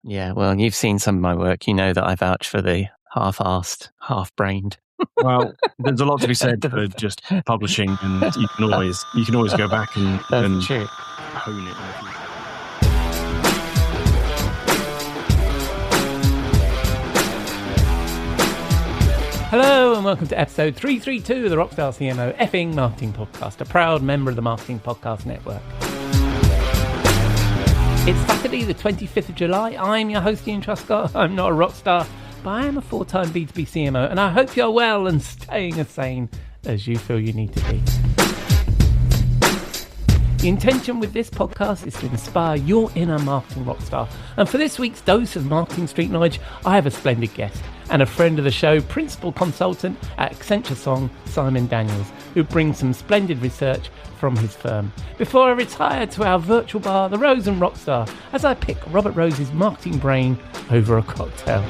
Yeah, well, you've seen some of my work. You know that I vouch for the half-assed, half-brained. Well, there's a lot to be said for just publishing, and you can always go back and True. hone it in the future. Hello and welcome to episode 332 of the Rockstar CMO effing marketing podcast, a proud member of the Marketing Podcast Network. It's Saturday, the 25th of July. I'm your host, Ian Truscott. I'm not a rock star, but I am a full-time B2B CMO, and I hope you're well and staying as sane as you feel you need to be. The intention with this podcast is to inspire your inner marketing rockstar. And for this week's dose of marketing street knowledge, I have a splendid guest and a friend of the show, principal consultant at Accenture Song, Simon Daniels, who brings some splendid research from his firm. Before I retire to our virtual bar, the Rose and Rockstar, as I pick Robert Rose's marketing brain over a cocktail.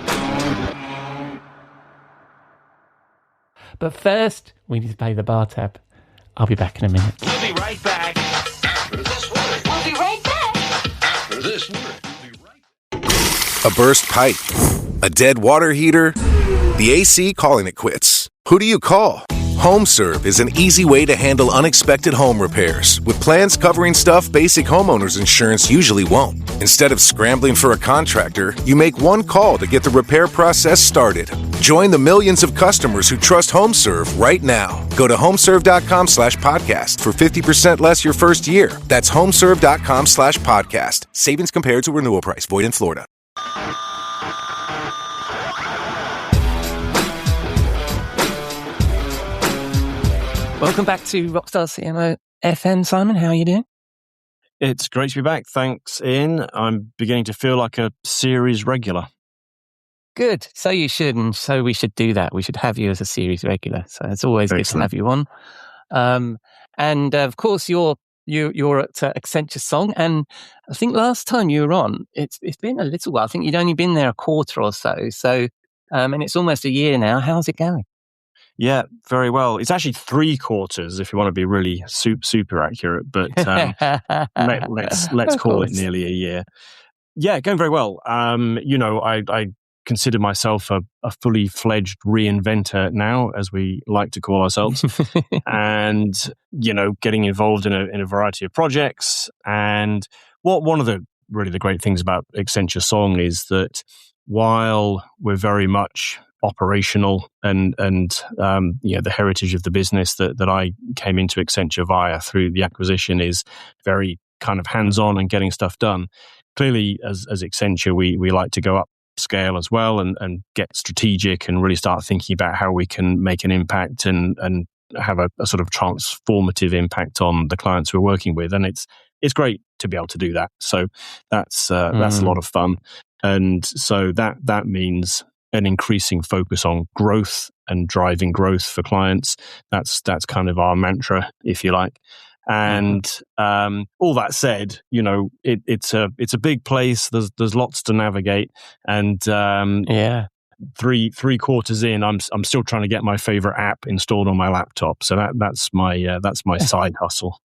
But first, we need to pay the bar tab. I'll be back in a minute. We'll be right back. We'll be right back. After this word. A burst pipe, a dead water heater, the AC calling it quits. Who do you call? HomeServe is an easy way to handle unexpected home repairs with plans covering stuff basic homeowners insurance usually won't. Instead of scrambling for a contractor, you make one call to get the repair process started. Join the millions of customers who trust HomeServe right now. Go to homeserve.com/podcast for 50% less your first year. That's homeserve.com/podcast. Savings compared to renewal price. Void in Florida. Welcome back to Rockstar CMO FM, Simon. How are you doing? It's great to be back. Thanks, Ian. I'm beginning to feel like a series regular. Good. So you should, and so we should do that. We should have you as a series regular. So it's always good to have you on. And of course, you're at Accenture Song, and I think last time you were on, it's been a little while. I think you'd only been there a quarter or so. So, and it's almost a year now. How's it going? Yeah, very well. It's actually 3 quarters if you want to be really super accurate, but let's call it nearly a year. Yeah, going very well. I consider myself a fully fledged reinventor now, as we like to call ourselves, and getting involved in a variety of projects. And one of the great things about Accenture Song is that while we're very much operational and the heritage of the business that I came into Accenture via through the acquisition is very kind of hands-on and getting stuff done. Clearly, as Accenture, we like to go upscale as well and get strategic and really start thinking about how we can make an impact and have a sort of transformative impact on the clients we're working with. And it's great to be able to do that. So that's a lot of fun. And so that means an increasing focus on growth and driving growth for clients. That's kind of our mantra, if you like. And all that said, it's a big place. There's lots to navigate, and three quarters in, I'm still trying to get my favorite app installed on my laptop. So that's my side hustle.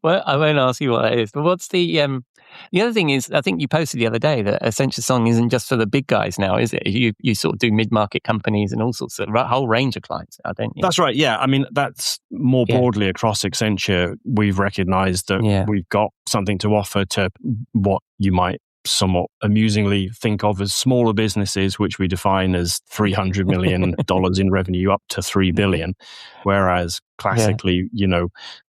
Well, I won't ask you what that is, but what's the other thing is, I think you posted the other day that Accenture Song isn't just for the big guys now, is it? You sort of do mid-market companies and all sorts of a whole range of clients now, don't you? That's right. Yeah. I mean, that's more broadly across Accenture. We've recognized that we've got something to offer to what you might somewhat amusingly think of as smaller businesses, which we define as $300 million in revenue up to $3 billion. Whereas classically,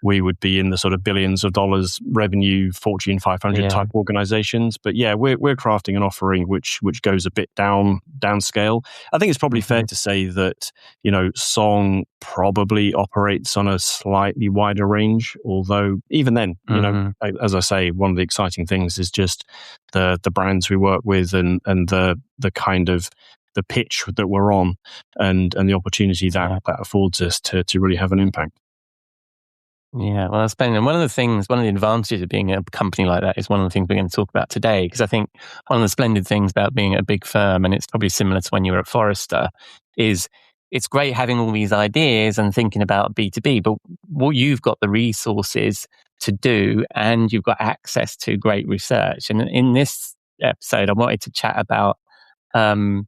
we would be in the sort of billions of dollars revenue, Fortune 500 type organizations. But we're crafting an offering which goes a bit downscale. I think it's probably fair to say that, Song probably operates on a slightly wider range. Although even then, as I say, one of the exciting things is just the brands we work with and the kind of the pitch that we're on and the opportunity that affords us to really have an impact. Yeah, well, that's been one of the advantages of being a company like that is one of the things we're going to talk about today, because I think one of the splendid things about being a big firm, and it's probably similar to when you were at Forrester, is it's great having all these ideas and thinking about B2B, but what you've got the resources to do, and you've got access to great research. And in this episode, I wanted to chat about some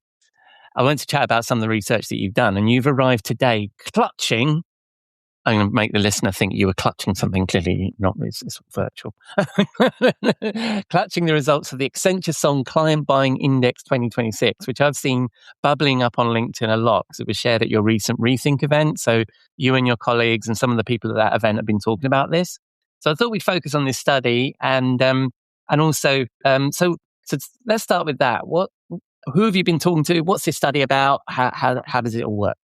of the research that you've done, and you've arrived today clutching. I'm going to make the listener think you were clutching something. Clearly not. It's virtual. Clutching the results of the Accenture Song Client Buying Index 2026, which I've seen bubbling up on LinkedIn a lot because it was shared at your recent Rethink event. So you and your colleagues and some of the people at that event have been talking about this. So I thought we'd focus on this study and also so let's start with that. Who have you been talking to? What's this study about? How does it all work?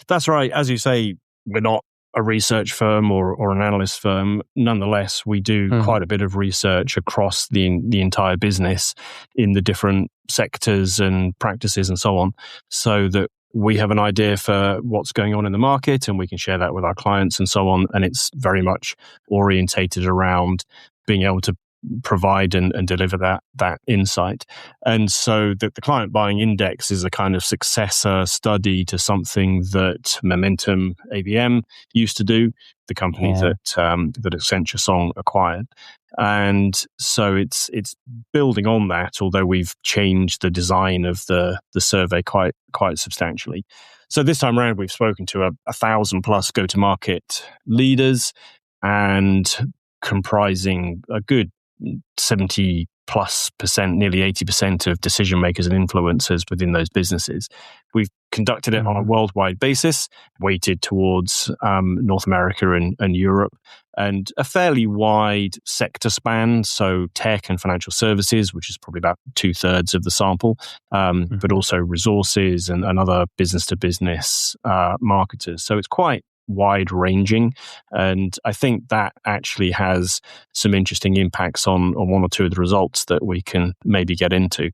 That's right. As you say, we're not a research firm or an analyst firm. Nonetheless, we do quite a bit of research across the entire business in the different sectors and practices and so on, so that we have an idea for what's going on in the market and we can share that with our clients and so on. And it's very much orientated around being able to provide and deliver that insight. And so the client buying index is a kind of successor study to something that Momentum ABM used to do, the company that Accenture Song acquired. And so it's building on that, although we've changed the design of the survey quite substantially. So this time around, we've spoken to 1,000 plus go-to-market leaders and comprising a good 70+%, nearly 80% of decision makers and influencers within those businesses. We've conducted it on a worldwide basis, weighted towards North America and Europe, and a fairly wide sector span. So tech and financial services, which is probably about 2/3 of the sample, but also resources and other business-to-business marketers. So it's quite wide-ranging, and I think that actually has some interesting impacts on one or two of the results that we can maybe get into.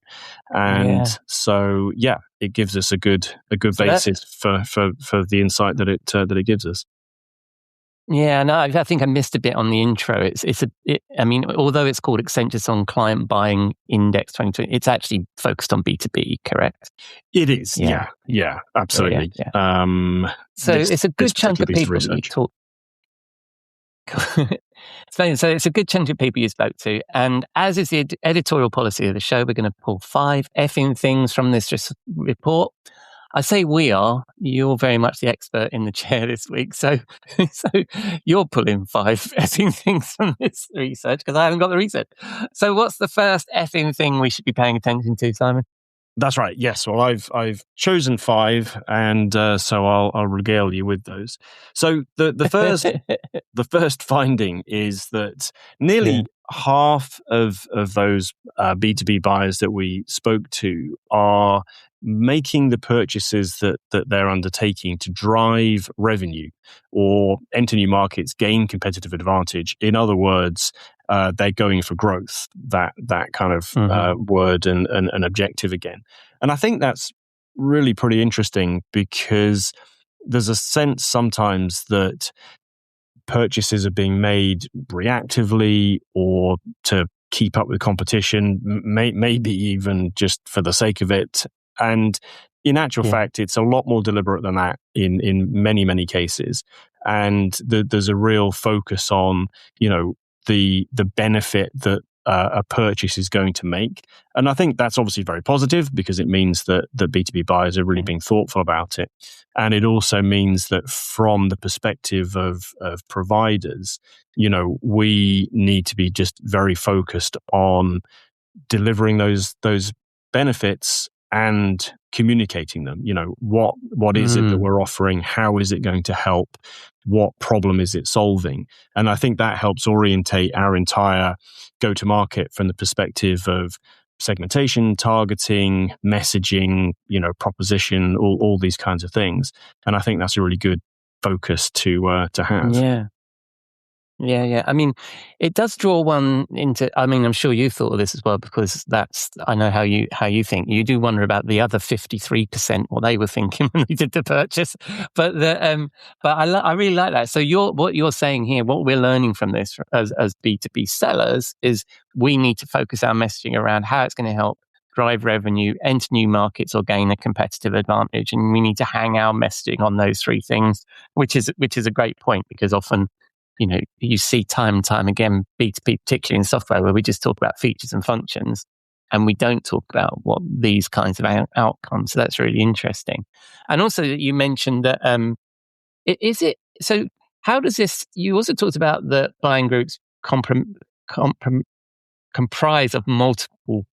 And so it gives us a good basis for the insight that it gives us. Yeah, no, I think I missed a bit on the intro. I mean, although it's called Accenture Song Client Buying Index 2020, it's actually focused on B2B, correct? It is, yeah, absolutely. So it's a good chunk of people that you talk. So it's a good chunk of people you spoke to, and as is the editorial policy of the show, we're going to pull 5 effing things from this report. I say you're very much the expert in the chair this week. So you're pulling 5 effing things from this research because I haven't got the research. So what's the first effing thing we should be paying attention to, Simon? That's right. Yes. Well, I've chosen 5, and so I'll regale you with those. So the first finding is that nearly half of those B2B buyers that we spoke to are making the purchases that they're undertaking to drive revenue or enter new markets, gain competitive advantage. In other words, they're going for growth, that kind of word and objective again. And I think that's really pretty interesting because there's a sense sometimes that purchases are being made reactively or to keep up with competition, maybe even just for the sake of it. And in actual fact, it's a lot more deliberate than that in many, many cases. And there's a real focus on, the benefit that a purchase is going to make. And I think that's obviously very positive because it means that the B2B buyers are really being thoughtful about it. And it also means that from the perspective of providers, we need to be just very focused on delivering those benefits and communicating them. What is it that we're offering? How is it going to help? What problem is it solving? And I think that helps orientate our entire go-to-market from the perspective of segmentation, targeting, messaging, proposition, all these kinds of things. And I think that's a really good focus to have. Yeah. I mean, it does draw one into. I mean, I'm sure you thought of this as well because I know how you think. You do wonder about the other 53% what they were thinking when they did the purchase. But I really like that. So what you're saying here, what we're learning from this as B2B sellers is we need to focus our messaging around how it's going to help drive revenue, enter new markets, or gain a competitive advantage, and we need to hang our messaging on those 3 things, which is a great point because often you see time and time again, B2B, particularly in software, where we just talk about features and functions, and we don't talk about what these kinds of outcomes. So that's really interesting. And also, you mentioned that so how does this? You also talked about the buying groups comprise of multiple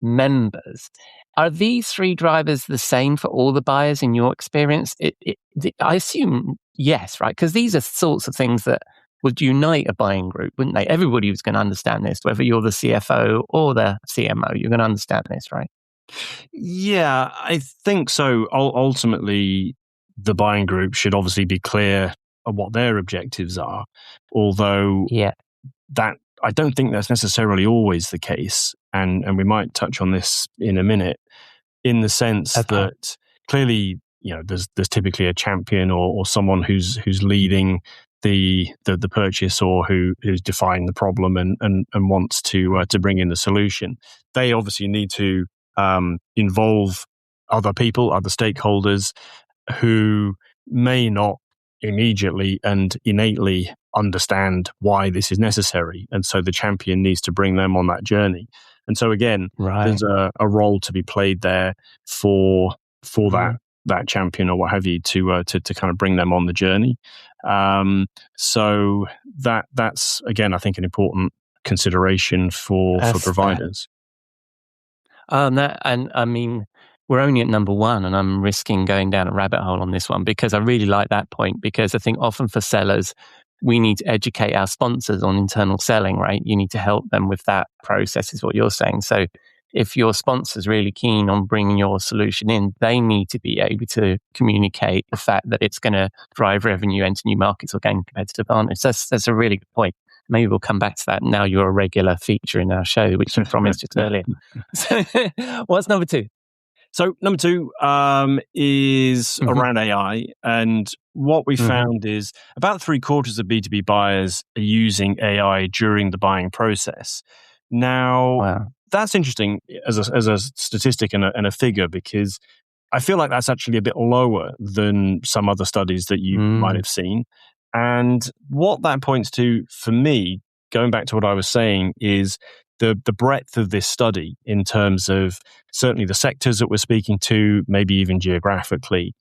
members. Are these three drivers the same for all the buyers in your experience? I assume yes, right? Because these are sorts of things that would unite a buying group, wouldn't they? Everybody was going to understand this, whether you're the CFO or the CMO, you're going to understand this, right? Yeah, I think so. Ultimately, the buying group should obviously be clear of what their objectives are, although that I don't think that's necessarily always the case. And we might touch on this in a minute, in the sense that clearly, there's typically a champion or someone who's leading the purchase, or who's defined the problem and wants to bring in the solution. They obviously need to involve other people, other stakeholders who may not immediately and innately understand why this is necessary. And so the champion needs to bring them on that journey. And so again, there's a role to be played there for that champion or what have you to kind of bring them on the journey. So that's again, I think, an important consideration for providers. And I mean, we're only at number one, and I'm risking going down a rabbit hole on this one because I really like that point, because I think often for sellers, we need to educate our sponsors on internal selling, right? You need to help them with that process, is what you're saying. So if your sponsor's really keen on bringing your solution in, they need to be able to communicate the fact that it's going to drive revenue, enter new markets, or gain competitive advantage. That's a really good point. Maybe we'll come back to that. Now you're a regular feature in our show, which you promised just earlier. So what's number two? So number two is around AI. And what we found is about 3/4 of B2B buyers are using AI during the buying process. Now, that's interesting as a statistic and a figure, because I feel like that's actually a bit lower than some other studies that you might have seen. And what that points to, for me, going back to what I was saying, is the breadth of this study in terms of certainly the sectors that we're speaking to, maybe even geographically.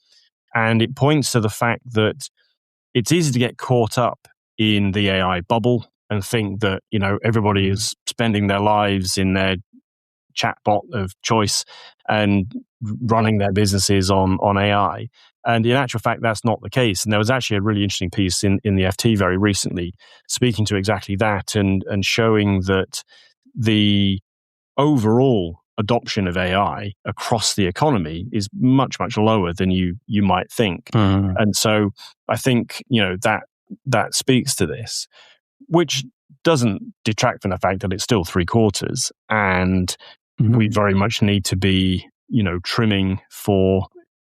And it points to the fact that it's easy to get caught up in the AI bubble and think that, everybody is spending their lives in their chatbot of choice and running their businesses on AI. And in actual fact, that's not the case. And there was actually a really interesting piece in the FT very recently speaking to exactly that and showing that the overall adoption of AI across the economy is much, much lower than you might think. And so I think, that speaks to this, which doesn't detract from the fact that it's still 3/4. And we very much need to be, trimming for,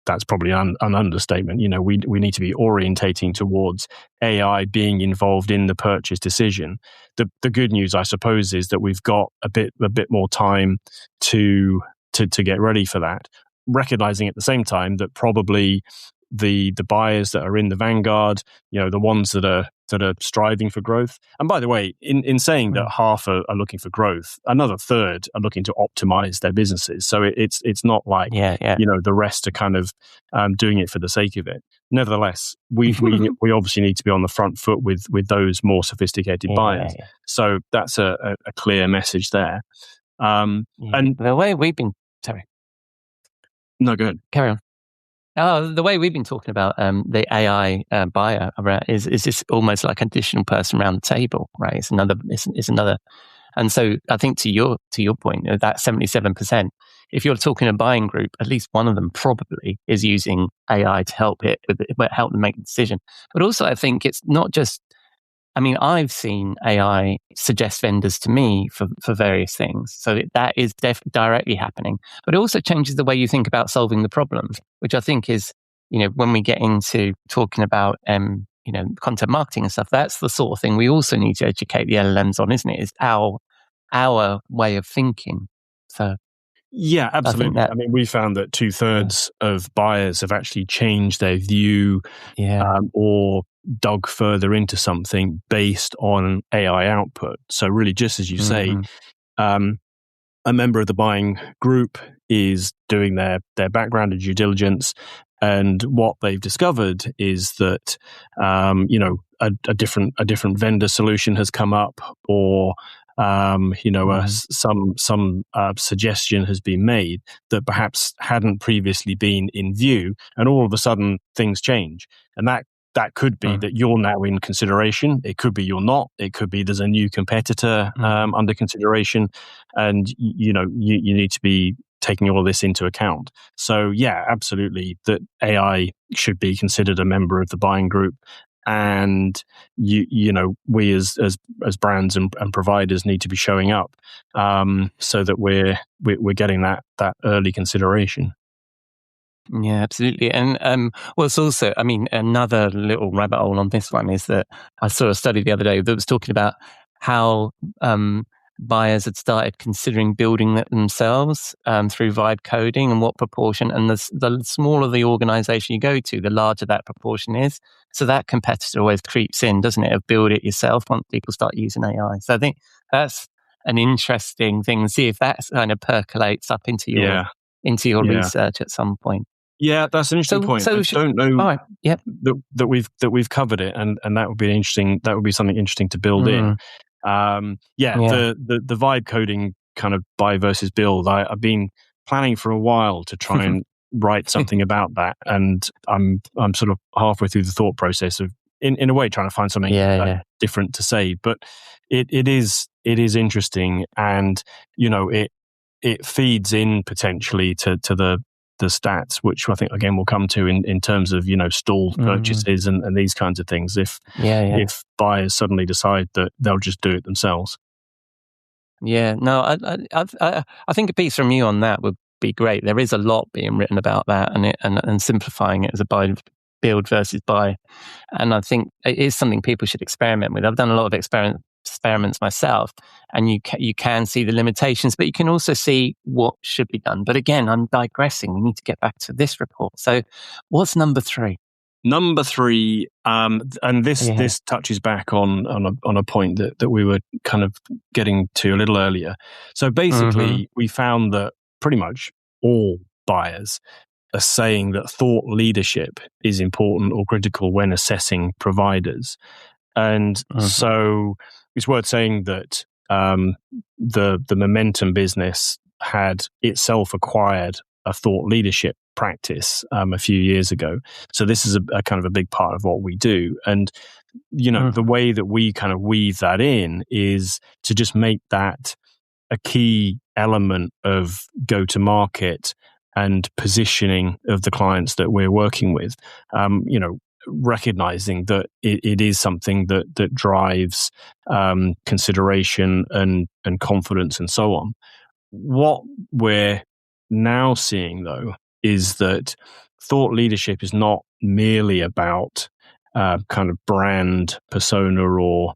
that's probably an understatement. We need to be orientating towards AI being involved in the purchase decision. The good news, I suppose, is that we've got a bit more time to get ready for that, recognizing at the same time that probably the buyers that are in the vanguard, the ones that are striving for growth. And by the way, in saying that half are looking for growth, another third are looking to optimize their businesses. So it's not like the rest are kind of doing it for the sake of it. Nevertheless, we obviously need to be on the front foot with those more sophisticated buyers. So that's a clear message there. And the way we've been, sorry, no, go ahead. Carry on. The way we've been talking about the AI buyer is this almost like an additional person around the table, right? It's another, and so I think to your point, that 77%, if you're talking a buying group, at least one of them probably is using AI to help them make the decision. But also, I think it's not just. I mean, I've seen AI suggest vendors to me for various things. So that is directly happening. But it also changes the way you think about solving the problems, which I think is, when we get into talking about, content marketing and stuff, that's the sort of thing we also need to educate the LLMs on, isn't it? Is our way of thinking. So. Yeah, absolutely. I mean, we found that 2/3 of buyers have actually changed their view or dug further into something based on AI output. So really, just as you say, a member of the buying group is doing their background and due diligence, and what they've discovered is that a different vendor solution has come up, or some suggestion has been made that perhaps hadn't previously been in view, and all of a sudden things change, and that could be that you're now in consideration. It could be you're not. It could be there's a new competitor under consideration, and you need to be taking all of this into account. So yeah, absolutely, that AI should be considered a member of the buying group, and we as brands and providers need to be showing up so that we're getting that early consideration. Yeah, absolutely. And it's also, I mean, another little rabbit hole on this one is that I saw a study the other day that was talking about how buyers had started considering building it themselves through vibe coding, and what proportion. And the smaller the organization you go to, the larger that proportion is. So that competitor always creeps in, doesn't it, of build it yourself once people start using AI. So I think that's an interesting thing. See if that kind of percolates up into your research at some point. Yeah, that's an interesting point. I don't know that we've covered it, and that would be interesting. That would be something interesting to build in. The vibe coding kind of buy versus build. I've been planning for a while to try and write something about that, and I'm sort of halfway through the thought process of, in a way, trying to find something different to say. But it is interesting, and it feeds in potentially to the stats, which I think again we'll come to in terms of stalled purchases and these kinds of things. If buyers suddenly decide that they'll just do it themselves. Yeah, no, I think a piece from you on that would be great. There is a lot being written about that, and simplifying it as a build versus buy, and I think it is something people should experiment with. I've done a lot of experiments myself, and you can see the limitations, but you can also see what should be done. But again, I'm digressing. We need to get back to this report. So what's number 3? Number 3, and this touches back on a point that we were kind of getting to a little earlier. So basically, we found that pretty much all buyers are saying that thought leadership is important or critical when assessing providers. And so it's worth saying that the Momentum business had itself acquired a thought leadership practice a few years ago. So this is a kind of a big part of what we do. And, the way that we kind of weave that in is to just make that a key element of go-to-market and positioning of the clients that we're working with. Recognizing that it is something that drives consideration and confidence and so on. What we're now seeing, though, is that thought leadership is not merely about kind of brand persona or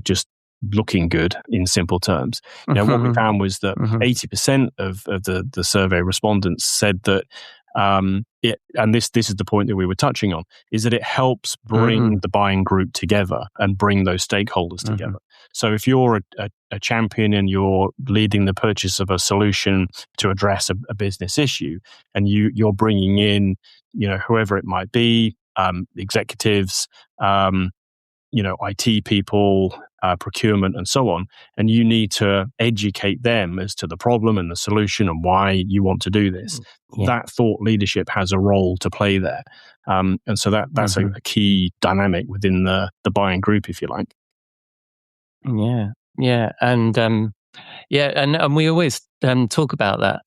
just looking good in simple terms. What we found was that 80% of the survey respondents said that and this is the point that we were touching on, is that it helps bring the buying group together and bring those stakeholders together. So if you're a champion and you're leading the purchase of a solution to address a business issue, and you're bringing in, whoever it might be, executives, IT people, procurement, and so on, and you need to educate them as to the problem and the solution and why you want to do this. That thought leadership has a role to play there, and so that's a key dynamic within the buying group, if you like. And we always talk about that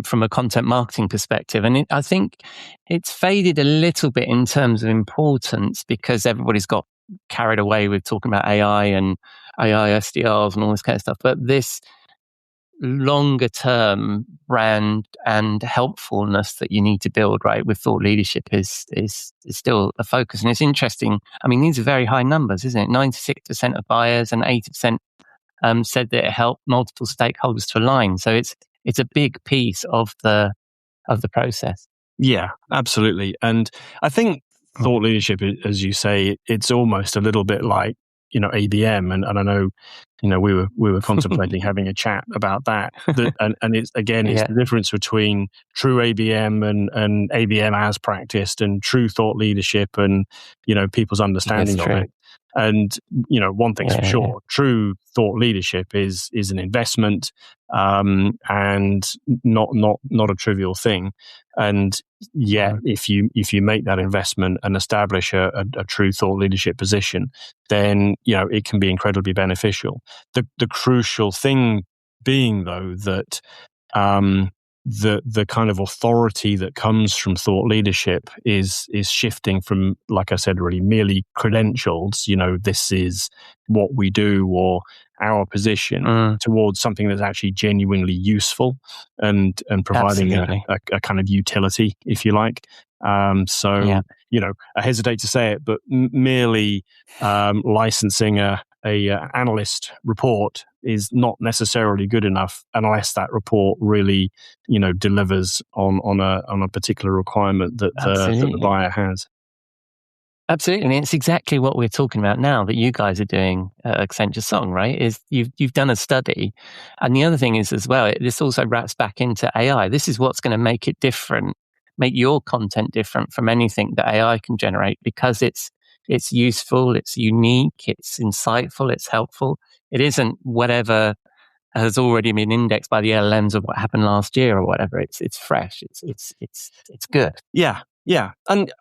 from a content marketing perspective, and I think it's faded a little bit in terms of importance because everybody's got carried away with talking about AI and AI SDRs and all this kind of stuff. But this longer term brand and helpfulness that you need to build, right, with thought leadership is still a focus. And it's interesting. I mean, these are very high numbers, isn't it? 96% of buyers and 80% said that it helped multiple stakeholders to align. So it's it's a big piece of the process. Yeah, absolutely. And I think thought leadership, as you say, it's almost a little bit like, ABM. And I know, we were contemplating having a chat about that. And it's, again, it's the difference between true ABM and ABM as practiced and true thought leadership and, people's understanding of it. And, one thing's for sure, true thought leadership is an investment, and not a trivial thing. And yet, if you make that investment and establish a true thought leadership position, then, it can be incredibly beneficial. The crucial thing being, though, that the kind of authority that comes from thought leadership is shifting from, like I said, really merely credentials, this is what we do or our position, towards something that's actually genuinely useful and providing a kind of utility, if you like. I hesitate to say it, but merely licensing a analyst report is not necessarily good enough unless that report really, delivers on a particular requirement that the buyer has. Absolutely, and it's exactly what we're talking about now that you guys are doing at Accenture Song, right? Is you've done a study, and the other thing is as well, this also wraps back into AI. This is what's going to make it different, make your content different from anything that AI can generate, because it's useful, it's unique, it's insightful, it's helpful. It isn't whatever has already been indexed by the LLMs of what happened last year or whatever. It's fresh. It's good. Yeah, and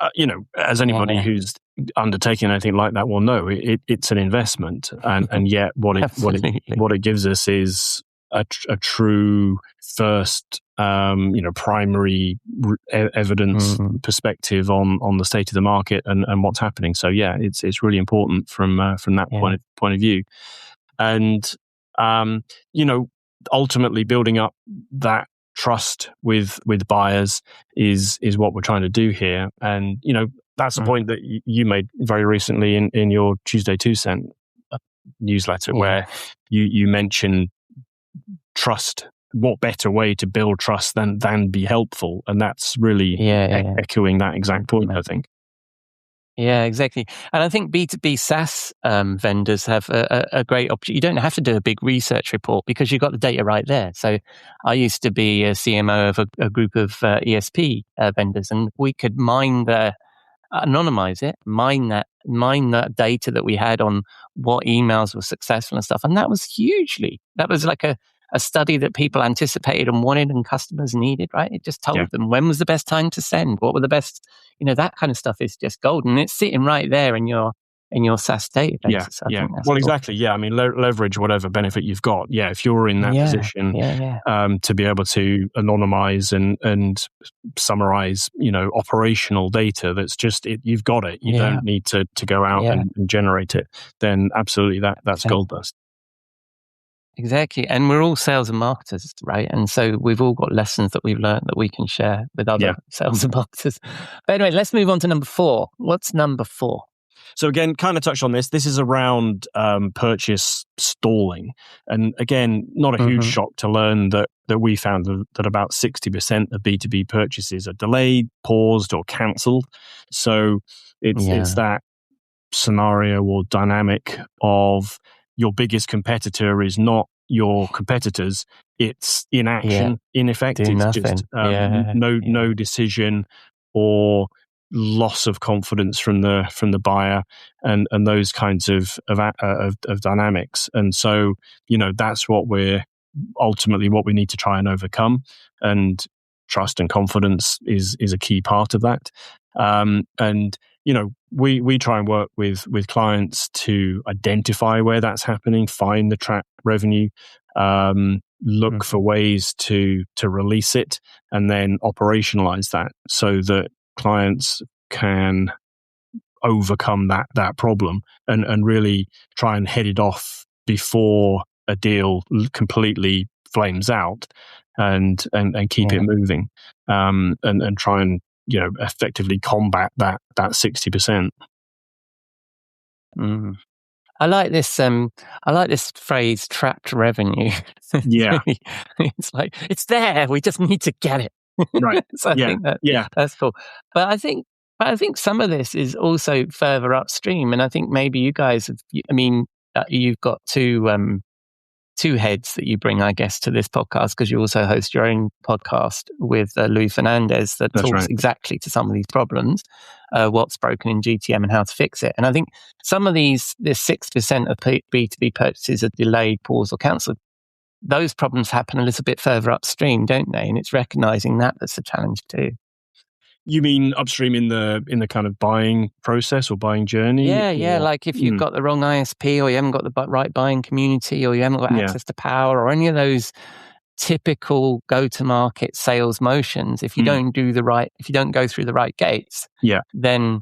as anybody who's undertaking anything like that will know, it's an investment, and yet what it gives us is a true first, primary evidence perspective on the state of the market and what's happening. So yeah, it's really important from that point of view, and ultimately building up that trust with buyers is what we're trying to do here. And that's the point that you made very recently in your Tuesday 2 cent newsletter, where you mentioned trust. What better way to build trust than be helpful? And that's really echoing that exact point, I think. Yeah, exactly. And I think B2B SaaS vendors have a great opportunity. You don't have to do a big research report because you've got the data right there. So I used to be a CMO of a group of ESP vendors, and we could anonymize it, mine that data that we had on what emails were successful and stuff. And that was that was like a study that people anticipated and wanted and customers needed, right? It just told them when was the best time to send, what were the best, that kind of stuff is just golden. And it's sitting right there in your SaaS database. So I think that's cool. Exactly. Yeah. I mean, leverage whatever benefit you've got. Yeah. If you're in that position, to be able to anonymize and summarize, operational data that's just you've got it. You don't need to go out and generate it. Then absolutely that's gold dust. Exactly. And we're all sales and marketers, right? And so we've all got lessons that we've learned that we can share with other sales and marketers. But anyway, let's move on to number 4. What's number 4? So again, kind of touched on this. This is around purchase stalling. And again, not a huge shock to learn that we found that about 60% of B2B purchases are delayed, paused, or cancelled. So it's that scenario or dynamic of your biggest competitor is not your competitors, it's inaction, in effect. Do it's nothing. Just no decision or loss of confidence from the buyer and those kinds of dynamics. And so, that's what we're ultimately what we need to try and overcome. And trust and confidence is a key part of that. And we try and work with clients to identify where that's happening, find the trapped revenue, look for ways to release it, and then operationalize that so that clients can overcome that problem and really try and head it off before a deal completely flames out, and keep it moving, and try and effectively combat that 60%. I like this. I like this phrase, trapped revenue. Yeah. It's like it's there. We just need to get it. Right. So I think that's cool. But I think some of this is also further upstream, and I think maybe you guys have. I mean, you've got two heads that you bring, I guess, to this podcast because you also host your own podcast with Louis Fernandez that talks exactly to some of these problems, what's broken in GTM and how to fix it. And I think some of this 6% of B2B purchases are delayed, paused, or cancelled. Those problems happen a little bit further upstream, don't they? And it's recognizing that's a challenge too. You mean upstream in the kind of buying process or buying journey? Yeah. Like if you've got the wrong ISP, or you haven't got the right buying community, or you haven't got access to power, or any of those typical go-to-market sales motions, if you don't go through the right gates, then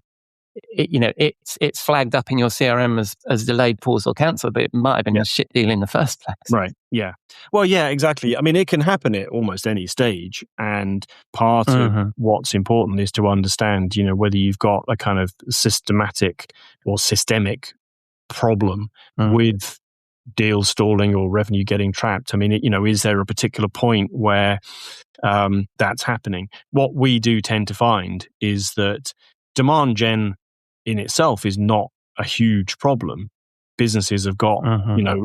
it's flagged up in your CRM as delayed, paused, or cancelled, but it might have been a shit deal in the first place. Right. Yeah. Well, yeah, exactly. I mean, it can happen at almost any stage, and part of what's important is to understand, whether you've got a kind of systematic or systemic problem with deal stalling or revenue getting trapped. I mean, is there a particular point where that's happening? What we do tend to find is that demand gen in itself is not a huge problem. Businesses have got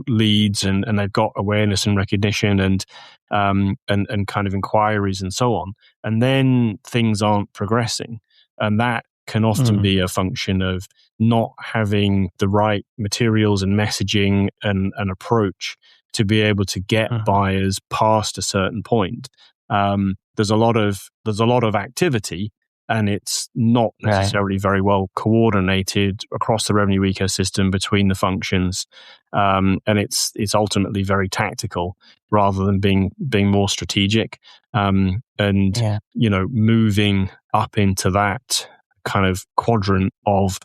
leads and they've got awareness and recognition and kind of inquiries and so on, and then things aren't progressing, and that can often be a function of not having the right materials and messaging and approach to be able to get buyers past a certain point. There's a lot of activity, and it's not necessarily very well coordinated across the revenue ecosystem between the functions, and it's ultimately very tactical rather than being more strategic. Moving up into that kind of quadrant of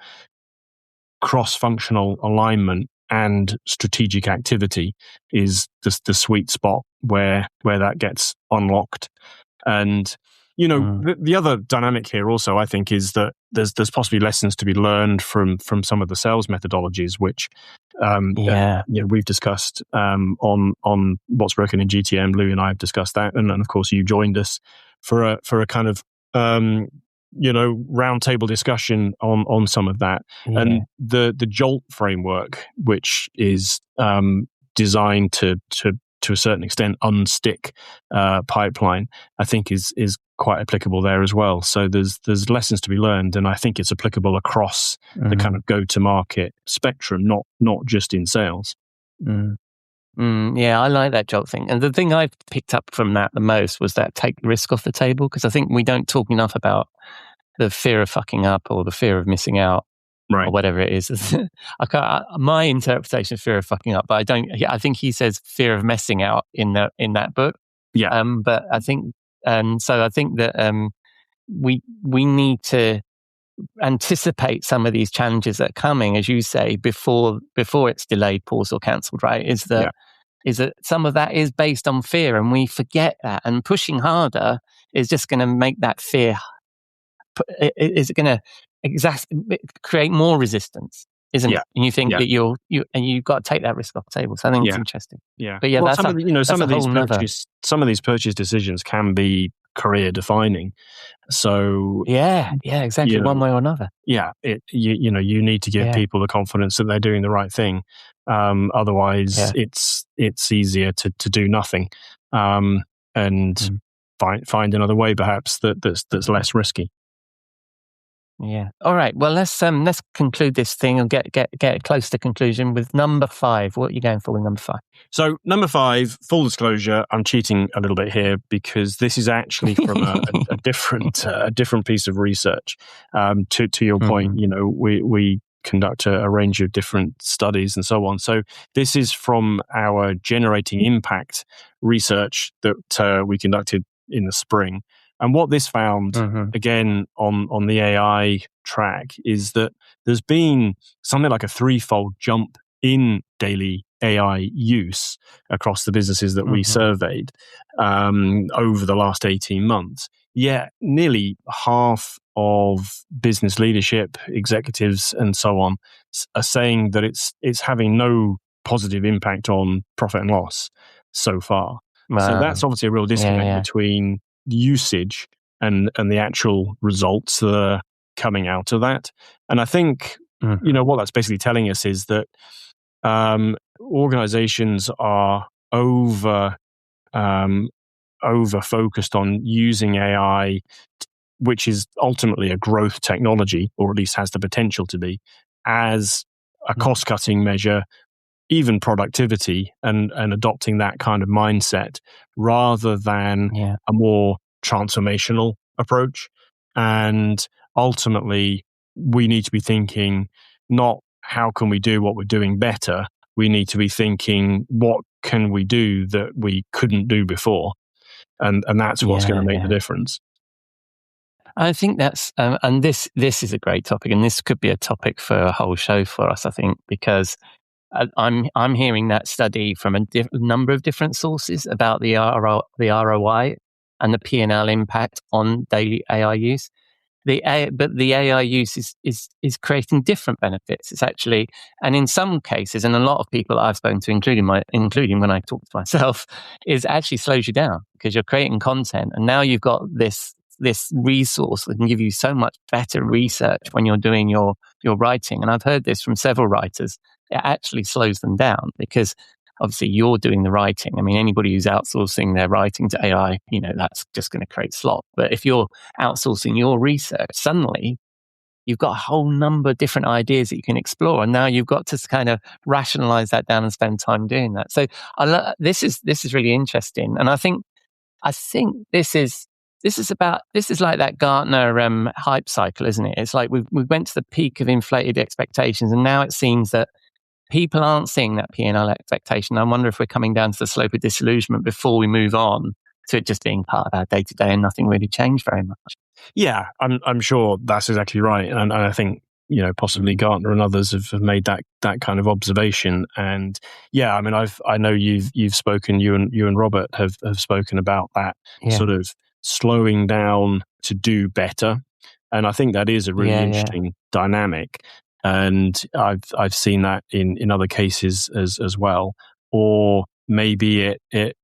cross-functional alignment and strategic activity is the sweet spot where that gets unlocked. And the other dynamic here also, I think, is that there's possibly lessons to be learned from some of the sales methodologies, which we've discussed on what's broken in GTM. Lou and I have discussed that, and of course you joined us for a kind of roundtable discussion on some of that. And the Jolt framework, which is designed to a certain extent unstick pipeline, I think is quite applicable there as well. So there's lessons to be learned, and I think it's applicable across the kind of go-to-market spectrum, not just in sales. Yeah, I like that Jolt thing. And the thing I've picked up from that the most was that take the risk off the table, because I think we don't talk enough about the fear of fucking up or the fear of missing out. Right. Or whatever it is. My interpretation is fear of fucking up, but I don't. I think he says fear of messing out in that book. Yeah. But I think, so I think that we need to anticipate some of these challenges that are coming, as you say, before it's delayed, paused, or cancelled. Right? Is that some of that is based on fear, and we forget that. And pushing harder is just going to make that fear. Is it going to create more resistance, isn't it? And you think that you've got to take that risk off the table. So I think it's interesting. Yeah, but well, some of these purchase decisions can be career defining. So exactly, one way or another. Yeah, you need to give people the confidence that they're doing the right thing. Otherwise, it's easier to do nothing, and find another way perhaps that's less risky. Yeah. All right. Well, let's conclude this thing and get close to conclusion with number 5. What are you going for with number 5? So number 5, full disclosure, I'm cheating a little bit here because this is actually from a different piece of research. To your point, we conduct a range of different studies and so on. So this is from our generating impact research that we conducted in the spring. And what this found, again, on the AI track, is that there's been something like a 3-fold jump in daily AI use across the businesses that we surveyed over the last 18 months. Yet nearly half of business leadership, executives, and so on are saying that it's having no positive impact on profit and loss so far. So that's obviously a real disconnect between usage and the actual results that are coming out of that. And I think what that's basically telling us is that organizations are over focused on using AI, which is ultimately a growth technology, or at least has the potential to be, as a cost-cutting measure, even productivity, and adopting that kind of mindset rather than a more transformational approach. And ultimately, we need to be thinking not how can we do what we're doing better. We need to be thinking what can we do that we couldn't do before, and that's what's going to make the difference. I think that's and this is a great topic, and this could be a topic for a whole show for us, I think, because I'm hearing that study from a number of different sources about the ROI and the P&L impact on daily AI use. But the AI use is creating different benefits. It's actually, and in some cases, and a lot of people I've spoken to, including when I talk to myself, is actually slows you down because you're creating content, and now you've got this resource that can give you so much better research when you're doing your writing. And I've heard this from several writers. It actually slows them down because obviously you're doing the writing. I mean, anybody who's outsourcing their writing to AI, that's just going to create slop. But if you're outsourcing your research, suddenly you've got a whole number of different ideas that you can explore. And now you've got to kind of rationalize that down and spend time doing that. So this is really interesting. And I think this is like that Gartner hype cycle, isn't it? It's like we went to the peak of inflated expectations, and now it seems that people aren't seeing that P&L expectation. I wonder if we're coming down to the slope of disillusionment before we move on to it just being part of our day to day and nothing really changed very much. Yeah, I'm sure that's exactly right, and I think possibly Gartner and others have made that kind of observation. And yeah, I mean, I know you've spoken, you and Robert have spoken about that sort of slowing down to do better, and I think that is a really interesting dynamic. And I've seen that in other cases as well. Or maybe it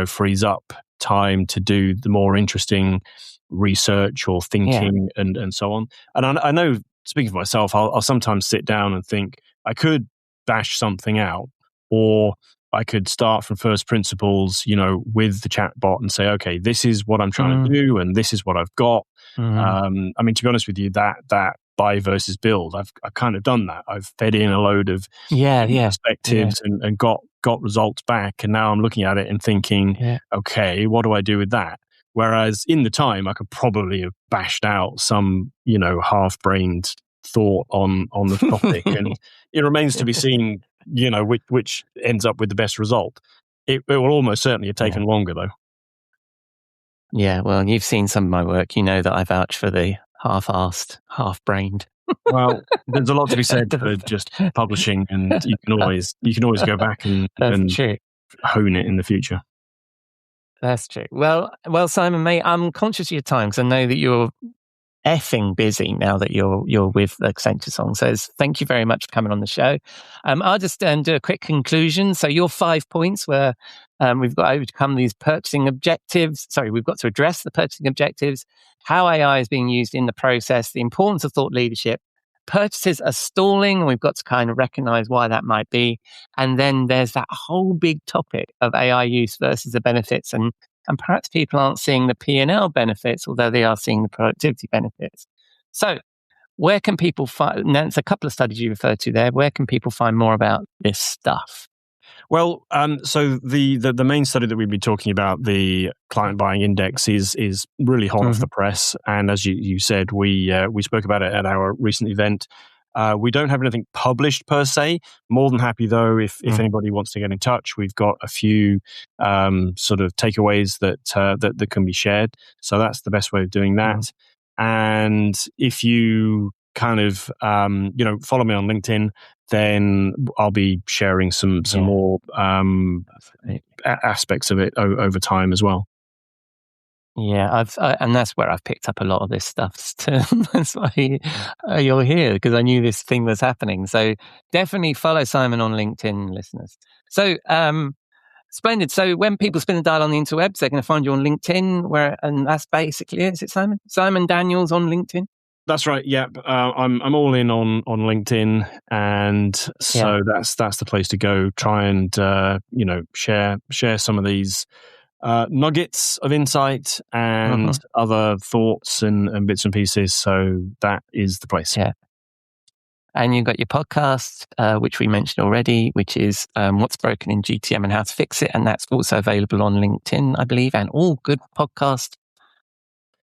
frees up time to do the more interesting research or thinking and so on. And I know, speaking for myself, I'll sometimes sit down and think I could bash something out, or I could start from first principles, with the chatbot and say, okay, this is what I'm trying to do, and this is what I've got. I mean, to be honest with you, that buy versus build, I've kind of done that. I've fed in a load of perspectives and got results back, and now I'm looking at it and thinking, okay, what do I do with that? Whereas in the time, I could probably have bashed out some, half-brained thought on the topic, and it remains to be seen, which ends up with the best result. It will almost certainly have taken longer, though. Yeah, well, you've seen some of my work. You know that I vouch for the half-assed, half-brained. Well, there's a lot to be said for just publishing, and you can always go back and hone it in the future. That's true. Well, Simon, mate, I'm conscious of your time because I know that you're effing busy now that you're with Accenture Song. So thank you very much for coming on the show. I'll just do a quick conclusion. So your 5 points were we've got to overcome these purchasing objectives. Sorry, we've got to address the purchasing objectives, how AI is being used in the process, the importance of thought leadership. Purchases are stalling, and we've got to kind of recognize why that might be. And then there's that whole big topic of AI use versus the benefits. And perhaps people aren't seeing the P&L benefits, although they are seeing the productivity benefits. So where can people find, now it's a couple of studies you referred to there, where can people find more about this stuff? Well, so the main study that we've been talking about, the client buying index, is really hot off the press. And as you said, we spoke about it at our recent event. We don't have anything published per se. More than happy though, if anybody wants to get in touch, we've got a few sort of takeaways that can be shared. So that's the best way of doing that. And if you kind of, follow me on LinkedIn, then I'll be sharing some more aspects of it over time as well. Yeah, and that's where I've picked up a lot of this stuff. That's why you're here, because I knew this thing was happening. So definitely follow Simon on LinkedIn, listeners. So splendid. So when people spin the dial on the interwebs, they're going to find you on LinkedIn, and that's basically it. Is it Simon? Simon Daniels on LinkedIn? That's right. Yeah, I'm all in on LinkedIn, and so that's the place to go. Try and share some of these nuggets of insight and other thoughts and bits and pieces. So that is the place. Yeah. And you've got your podcast, which we mentioned already, which is What's Broken in GTM and How to Fix It. And that's also available on LinkedIn, I believe, and all good podcast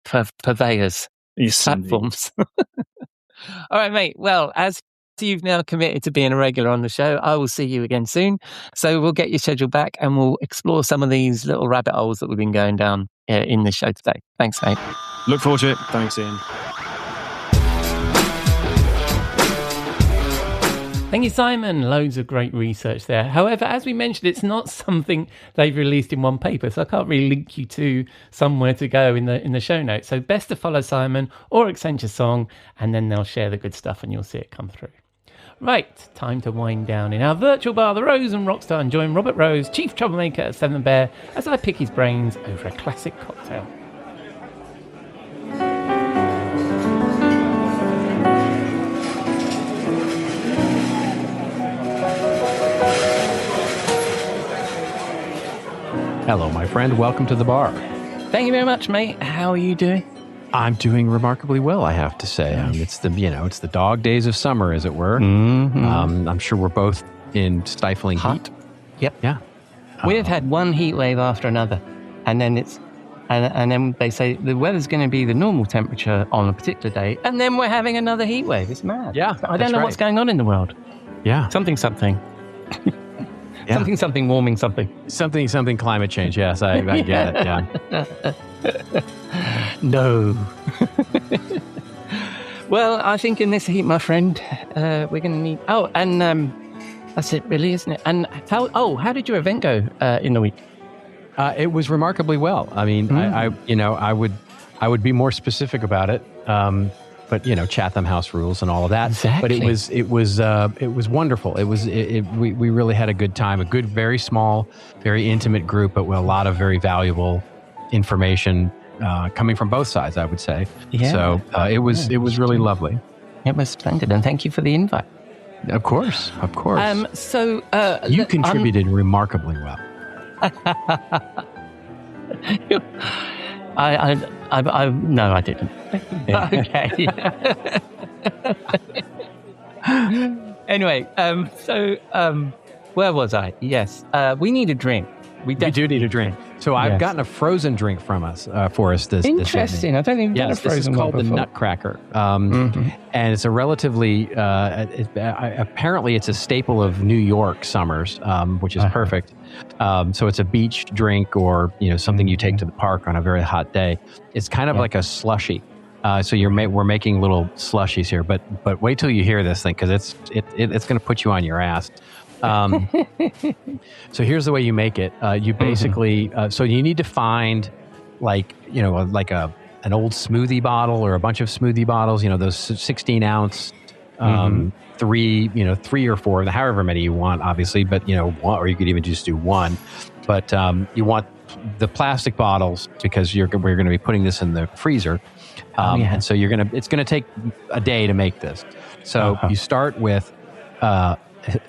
purveyors, platforms. All right, mate. Well, as you've now committed to being a regular on the show, I will see you again soon. So we'll get your schedule back and we'll explore some of these little rabbit holes that we've been going down in the show today. Thanks, mate. Look forward to it. Thanks, Ian. Thank you, Simon. Loads of great research there. However, as we mentioned, it's not something they've released in one paper, so I can't really link you to somewhere to go in the show notes. So best to follow Simon or Accenture Song, and then they'll share the good stuff and you'll see it come through. Right, time to wind down in our virtual bar, the Rose and Rockstar, and join Robert Rose, chief troublemaker at SeventhBear, as I pick his brains over a classic cocktail. Hello, my friend. Welcome to the bar. Thank you very much, mate. How are you doing? I'm doing remarkably well, I have to say. It's the dog days of summer, as it were. Mm-hmm. I'm sure we're both in stifling heat. Yep. Yeah. We've had one heat wave after another, and then and then they say the weather's going to be the normal temperature on a particular day, and then we're having another heat wave. It's mad. Yeah, I don't know what's going on in the world. Yeah. Something. Yeah. Something warming something. Something climate change. Yes, I get it. Yeah. No. Well, I think in this heat, my friend, we're going to need... Oh, and that's it really, isn't it? And how did your event go in the week? It was remarkably well. I mean, I would be more specific about it. But Chatham House rules and all of that. Exactly. But it was wonderful. We really had a good time. A good, very small, very intimate group, but with a lot of very valuable information coming from both sides, I would say. Yeah. So it was really lovely. It was splendid, and thank you for the invite. Of course. So you contributed remarkably well. No, I didn't. Okay. Anyway, where was I? Yes, we need a drink. We do need a drink. So I've gotten a frozen drink from us for us this Interesting. I don't even get a frozen this is called one the before. Nutcracker. And it's a relatively, apparently it's a staple of New York summers, which is perfect. So it's a beach drink or, something you take to the park on a very hot day. It's kind of like a slushy. So we're making little slushies here, but wait till you hear this thing, because it's going to put you on your ass. So here's the way you make it. You basically, so you need to find an old smoothie bottle or a bunch of smoothie bottles, those 16 ounce, 3 or 4, however many you want, obviously, but one, or you could even just do one, but you want the plastic bottles because we're going to be putting this in the freezer. And so it's going to take a day to make this. So you start with,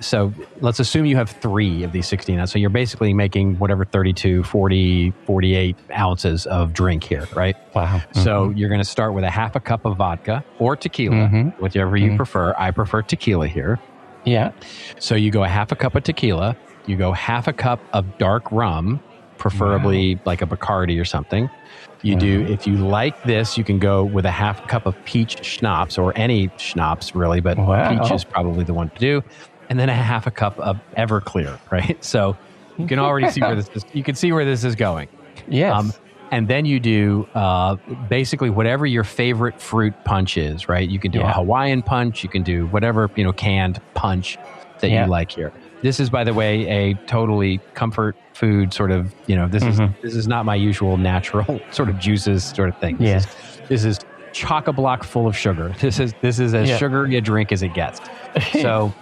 so let's assume you have 3 of these 16 ounces. So you're basically making whatever 32, 40, 48 ounces of drink here, right? Wow. So you're going to start with a half a cup of vodka or tequila, whichever you prefer. I prefer tequila here. Yeah. So you go a half a cup of tequila. You go half a cup of dark rum, preferably like a Bacardi or something. You do, if you like this, you can go with a half cup of peach schnapps or any schnapps really, but peach is probably the one to do. And then a half a cup of Everclear, right? So you can already see where this is. You can see where this is going. Yes. And then you do basically whatever your favorite fruit punch is, right? You can do a Hawaiian punch. You can do whatever, canned punch that you like here. This is, by the way, a totally comfort food sort of, this is not my usual natural sort of juices sort of thing. This is chock-a-block full of sugar. This is as sugary a drink as it gets. So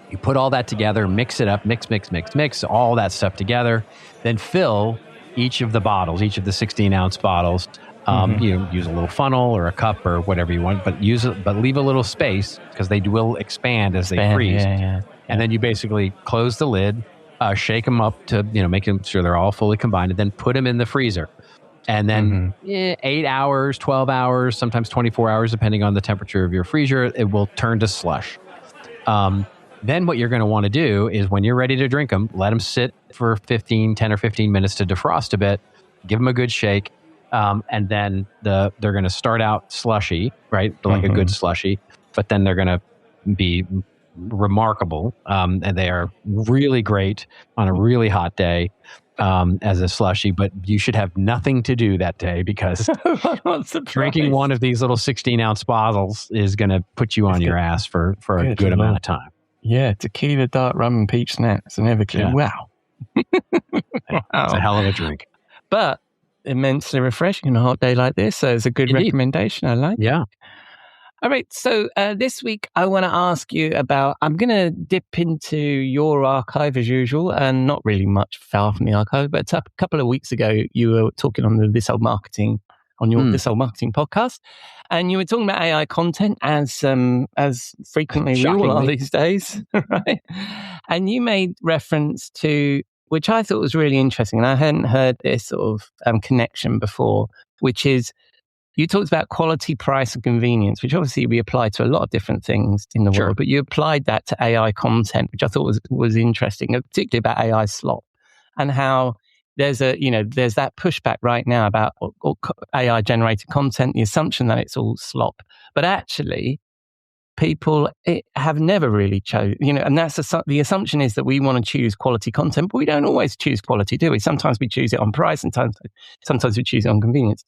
you put all that together, mix it up, mix all that stuff together, then fill each of the bottles, each of the 16-ounce bottles. Use a little funnel or a cup or whatever you want, but leave a little space because they will expand as they freeze. And then you basically close the lid, shake them up to making sure they're all fully combined, and then put them in the freezer. And then 8 hours, 12 hours, sometimes 24 hours, depending on the temperature of your freezer, it will turn to slush. Then what you're going to want to do is when you're ready to drink them, let them sit for 10 or 15 minutes to defrost a bit, give them a good shake, and then they're going to start out slushy, right? Like a good slushy, but then they're going to be remarkable, and they are really great on a really hot day as a slushy, but you should have nothing to do that day because drinking one of these little 16-ounce bottles is going to put you on your ass for a good amount of time. Yeah, tequila, dark rum, and peach snacks and everything. Yeah. Wow. It's a hell of a drink. But immensely refreshing on a hot day like this. So it's a good recommendation. I like it. Yeah. All right. So this week, I want to ask you about, I'm going to dip into your archive as usual, and not really much far from the archive, but a couple of weeks ago, you were talking on This Old Marketing, on your This Old Marketing podcast, and you were talking about AI content as frequently we all are these days, right? And you made reference to, which I thought was really interesting, and I hadn't heard this sort of connection before, which is you talked about quality, price, and convenience, which obviously we apply to a lot of different things in the world, but you applied that to AI content, which I thought was interesting, particularly about AI slop, and how there's that pushback right now about AI generated content, the assumption that it's all slop, but actually people have never really chosen, and that's the assumption is that we want to choose quality content, but we don't always choose quality, do we? Sometimes we choose it on price, and sometimes we choose it on convenience.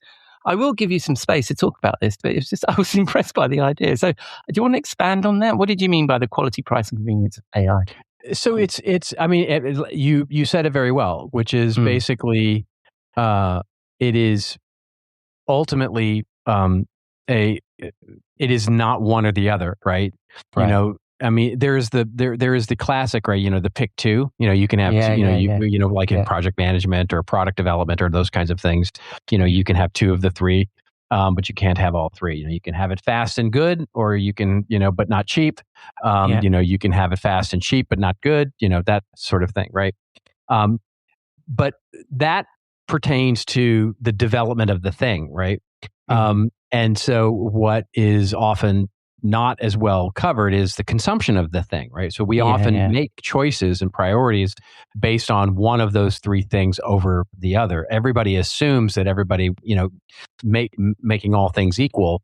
I will give you some space to talk about this, but it's just I was impressed by the idea. So, do you want to expand on that? What did you mean by the quality, price, and convenience of AI? So you said it very well, which is basically it is ultimately it is not one or the other, right? There is the classic, right? The pick two. You can have in project management or product development or those kinds of things. You can have two of the three, but you can't have all three. You can have it fast and good, or you can but not cheap. You can have it fast and cheap, but not good. That sort of thing, right? But that pertains to the development of the thing, right? And so what is often not as well covered is the consumption of the thing, right? So we often make choices and priorities based on one of those three things over the other. Everybody assumes that everybody, making all things equal,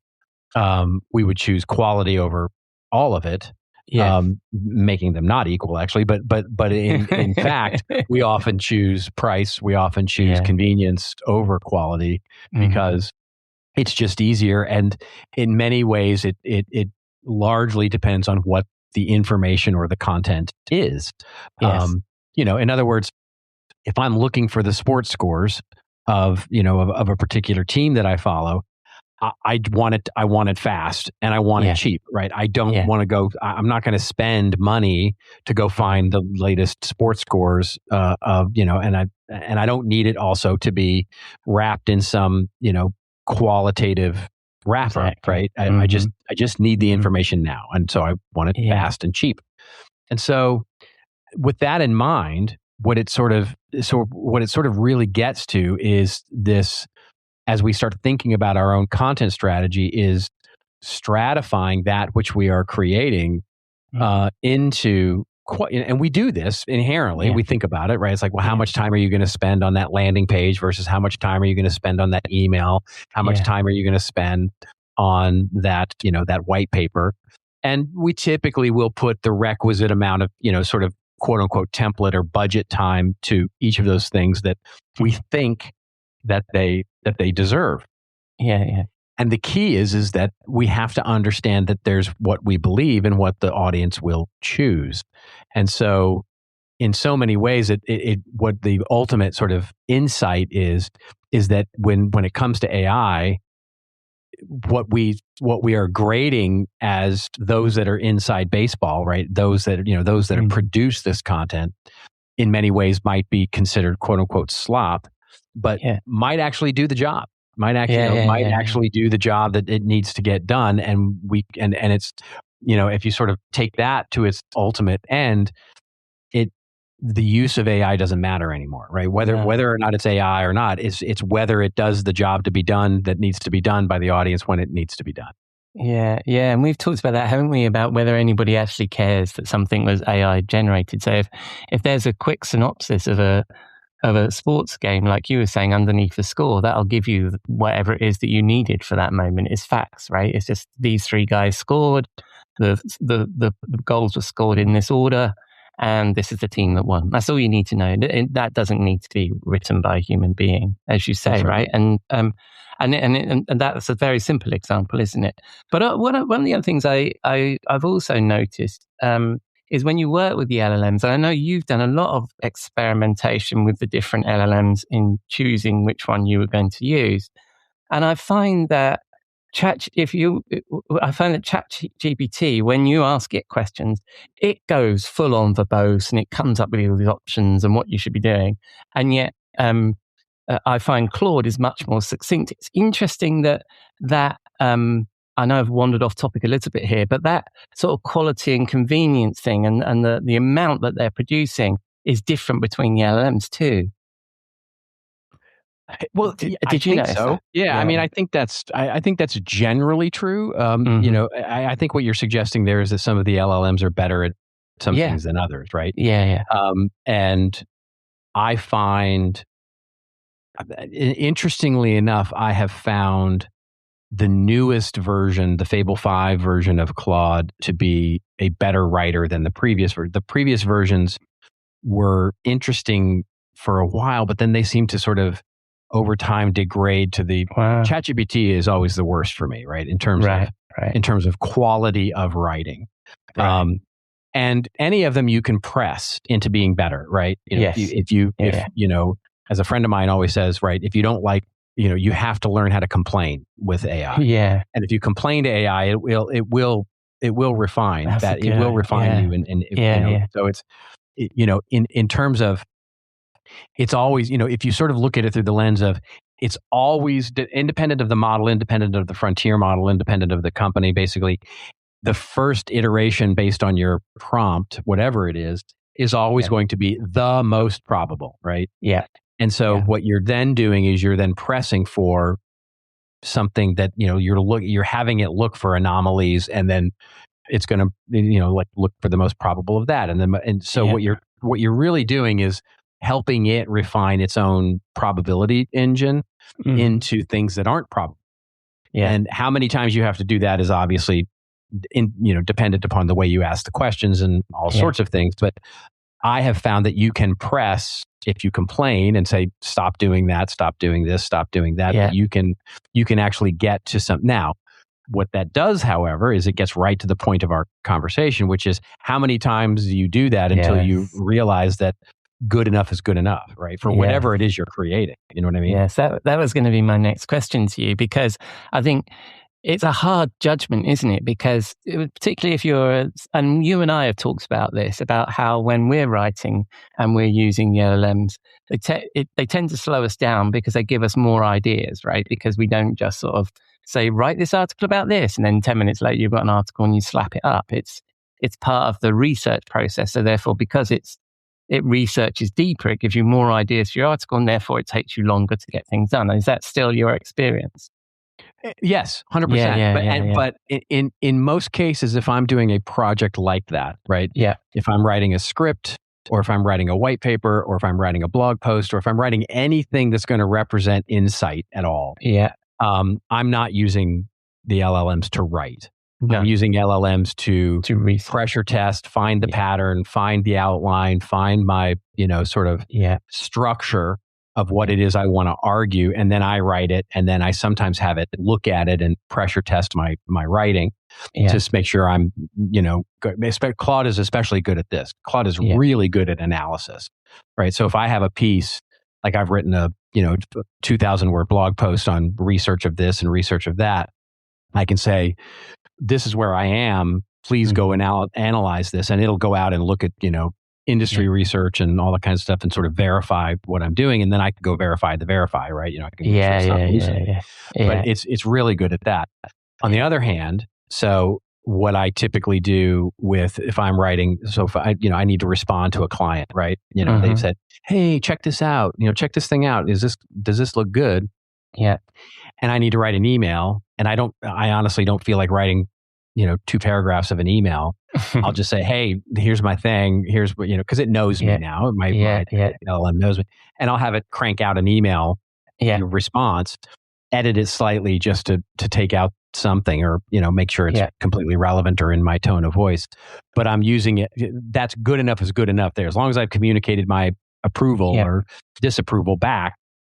we would choose quality over all of it. Making them not equal, actually, but in fact, we often choose price. We often choose convenience over quality because it's just easier. And in many ways, it largely depends on what the information or the content is. In other words, if I'm looking for the sports scores of a particular team that I follow, I want it fast and I want it cheap, right? I don't want to go, I'm not going to spend money to go find the latest sports scores and I don't need it also to be wrapped in some, qualitative wrapper, right? I just need the information now. And so I want it fast and cheap. And so with that in mind, what it sort of really gets to is this, as we start thinking about our own content strategy, is stratifying that which we are creating into, and we do this inherently. We think about it, right? It's like, well, how much time are you going to spend on that landing page versus how much time are you going to spend on that email? How much time are you going to spend on that, that white paper? And we typically will put the requisite amount of, sort of quote unquote template or budget time to each of those things that we think that they deserve. Yeah. And the key is that we have to understand that there's what we believe and what the audience will choose. And so in so many ways, what the ultimate sort of insight is that when it comes to AI, what we are grading as those that are inside baseball, right? Those that have produced this content in many ways might be considered quote unquote slop, but might actually do the job. Might actually do the job that it needs to get done. And it's, if you sort of take that to its ultimate end, the use of AI doesn't matter anymore, right? Whether or not it's AI or not, it's whether it does the job to be done that needs to be done by the audience when it needs to be done. Yeah. And we've talked about that, haven't we? About whether anybody actually cares that something was AI generated. So if there's a quick synopsis of a sports game, like you were saying, underneath the score, that'll give you whatever it is that you needed for that moment. It's facts, right? It's just these three guys scored, the goals were scored in this order, and this is the team that won. That's all you need to know. That doesn't need to be written by a human being, as you say, right? And that's a very simple example, isn't it? But one of the other things I've also noticed is when you work with the LLMs, and I know you've done a lot of experimentation with the different LLMs in choosing which one you were going to use. And I find that ChatGPT, when you ask it questions, it goes full on verbose and it comes up with all these options and what you should be doing. And yet, I find Claude is much more succinct. It's interesting that I know I've wandered off topic a little bit here, but that sort of quality and convenience thing and the amount that they're producing is different between the LLMs too. Well, did you notice so? Yeah, I mean, I think that's generally true. I think what you're suggesting there is that some of the LLMs are better at some things than others, right? Yeah. And I find, interestingly enough, I have found the newest version, the Fable 5 version of Claude, to be a better writer than the previous version. The previous versions were interesting for a while, but then they seem to sort of over time degrade to the ChatGPT is always the worst for me, right? In terms of quality of writing. Right. And any of them you can press into being better, right? If as a friend of mine always says, right, if you don't like, you have to learn how to complain with AI. Yeah. And if you complain to AI, it will refine that. It will refine you. So it's, in terms of, it's always, if you sort of look at it through the lens of, it's always independent of the model, independent of the frontier model, independent of the company, basically, the first iteration based on your prompt, whatever it is always going to be the most probable, right? Yeah. And so what you're then doing is you're then pressing for something that, you're having it look for anomalies, and then it's going to, look for the most probable of that. And so what you're really doing is helping it refine its own probability engine into things that aren't probable. Yeah. And how many times you have to do that is obviously dependent upon the way you ask the questions and all sorts of things. But I have found that you can press, if you complain and say, stop doing that, stop doing this, stop doing that, that you can actually get to some. Now, what that does, however, is it gets right to the point of our conversation, which is how many times do you do that until you realize that good enough is good enough, right? For whatever it is you're creating. You know what I mean? Yes, that was going to be my next question to you, because I think it's a hard judgment, isn't it? Because particularly if and you and I have talked about this, about how when we're writing and we're using the LLMs, they tend to slow us down because they give us more ideas, right? Because we don't just sort of say, write this article about this, and then 10 minutes later you've got an article and you slap it up. It's part of the research process. So therefore, because it researches deeper, it gives you more ideas for your article, and therefore it takes you longer to get things done. Is that still your experience? Yes, 100%. But in most cases, if I'm doing a project like that, right? Yeah. If I'm writing a script, or if I'm writing a white paper, or if I'm writing a blog post, or if I'm writing anything that's going to represent insight at all, I'm not using the LLMs to write. No. I'm using LLMs to pressure test, find the pattern, find the outline, find my, sort of structure, of what it is I want to argue, and then I write it, and then I sometimes have it look at it and pressure test my writing to make sure I'm, good. Claude is especially good at this. Claude is really good at analysis, right? So if I have a piece, like I've written a 2,000 word blog post on research of this and research of that, I can say, this is where I am. Please go and analyze this, and it'll go out and look at industry research and all that kind of stuff and sort of verify what I'm doing, and then I can go verify the verify, right? I can But it's really good at that. On the other hand, so what I typically do if I'm writing, so if I need to respond to a client, right? They've said, hey, check this out. Check this thing out. Does this look good? Yeah. And I need to write an email, and I honestly don't feel like writing 2 paragraphs of an email. I'll just say, hey, here's my thing. Here's what, because it knows me now. My LLM knows me. And I'll have it crank out an email response, edit it slightly just to take out something or, make sure it's completely relevant or in my tone of voice. But I'm using it. That's good enough is good enough there. As long as I've communicated my approval or disapproval back,